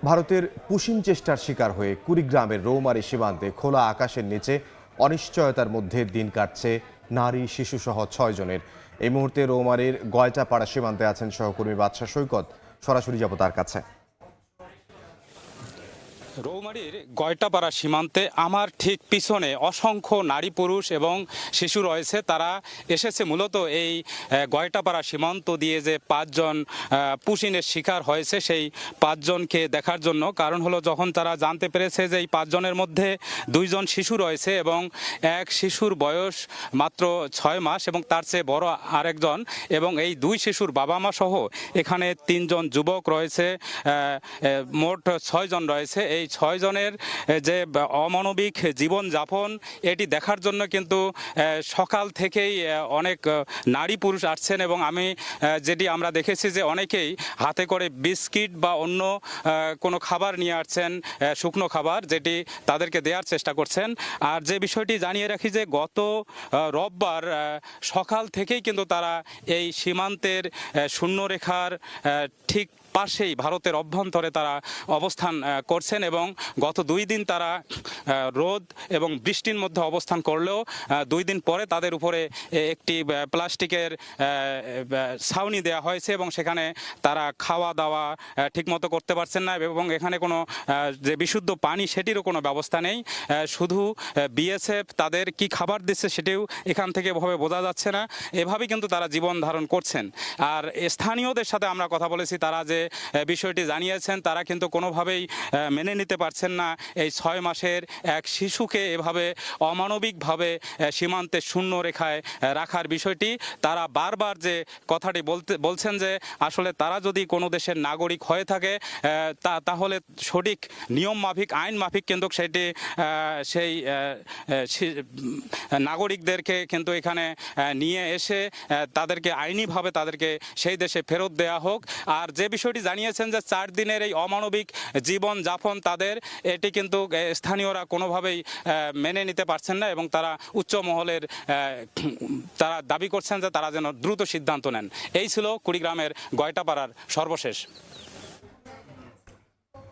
ভারতের পুশিন চেষ্টার শিকার হয়ে কুড়িগ্রামের রৌমারী সীমান্তে খোলা আকাশের নিচে অনিশ্চয়তার মধ্যে দিন কাটছে নারী শিশুসহ 6 জনের। এই মুহূর্তে রৌমারীর গয়টাপাড়া সীমান্তে আছেন সহকর্মী বাদশা সৈকত। সরাসরি যাব তার কাছে। রৌমারীর গয়টাপাড়া সীমান্তে আমার ঠিক পিছনে অসংখ্য নারী পুরুষ এবং শিশু রয়েছে। তারা এসেছে মূলত এই গয়টাপাড়া সীমান্ত দিয়ে যে 5 জন পুশিনের শিকার হয়েছে সেই 5 জনকে দেখার জন্য। কারণ হলো যখন তারা জানতে পেরেছে যে এই 5 জনের মধ্যে 2 জন শিশু রয়েছে এবং এক শিশুর বয়স মাত্র 6 মাস এবং তার চেয়ে বড় আরেকজন, এবং এই 2 শিশুর বাবা মা সহ এখানে 3 জন যুবক রয়েছে, মোট 6 জন রয়েছে। এই 6 জনের যে অমানবিক জীবনযাপন এটি দেখার জন্য কিন্তু সকাল থেকেই অনেক নারী পুরুষ আসছেন, এবং যেটি আমরা দেখেছি যে অনেকেই হাতে করে বিস্কিট বা অন্য কোনো খাবার নিয়ে আসছেন, শুকনো খাবার, যেটি তাদেরকে দেওয়ার চেষ্টা করছেন। আর যে বিষয়টি জানিয়ে রাখি যে গত রোববার সকাল থেকেই কিন্তু তারা এই সীমান্তের শূন্যরেখার ঠিক পাশেই ভারতের অভ্যন্তরে তারা অবস্থান করছেন, এবং গত 2 দিন তারা রোদ এবং বৃষ্টির মধ্যে অবস্থান করলেও 2 দিন পরে তাদের উপরে একটি প্লাস্টিকের ছাউনি দেওয়া হয়েছে এবং সেখানে তারা খাওয়া দাওয়া ঠিকমতো করতে পারছেন না, এবং এখানে কোনো যে বিশুদ্ধ পানি সেটিরও কোনো ব্যবস্থা নেই। শুধু বিএসএফ তাদের কি খাবার দিচ্ছে সেটিও এখান থেকে ভাবে বোঝা যাচ্ছে না। এভাবেই কিন্তু তারা জীবন ধারণ করছেন। আর স্থানীয়দের সাথে আমরা কথা বলেছি, তারা যে বিষয়টি জানিয়েছেন তারা কিন্তু কোনোভাবেই মেনে নিতে পারছেন না এই 6 মাসের এক শিশুকে এভাবে অমানবিকভাবে সীমান্তে শূন্য রেখায় রাখার বিষয়টি। তারা বারবার যে কথাটি বলছেন যে আসলে তারা যদি কোনো দেশের নাগরিক হয়ে থাকে তাহলে সঠিক নিয়ম মাফিক আইন মাফিক কিন্তু সেই নাগরিকদেরকে কিন্তু এখানে নিয়ে এসে তাদেরকে আইনিভাবে তাদেরকে সেই দেশে ফেরত দেওয়া হোক। আর যে বিষয়টি জানিয়েছেন যে 4 দিনের এই অমানবিক জীবন যাপন তাদের, এটি কিন্তু স্থানীয়রা কোনোভাবেই মেনে নিতে পারছেন না, এবং তারা উচ্চ মহলের তারা দাবি করছেন যে তারা যেন দ্রুত সিদ্ধান্ত নেন। এই ছিল কুড়িগ্রামের গয়টাপাড়ার সর্বশেষ।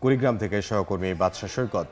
কুড়িগ্রাম থেকে সহকর্মী বাদশা সৈকত।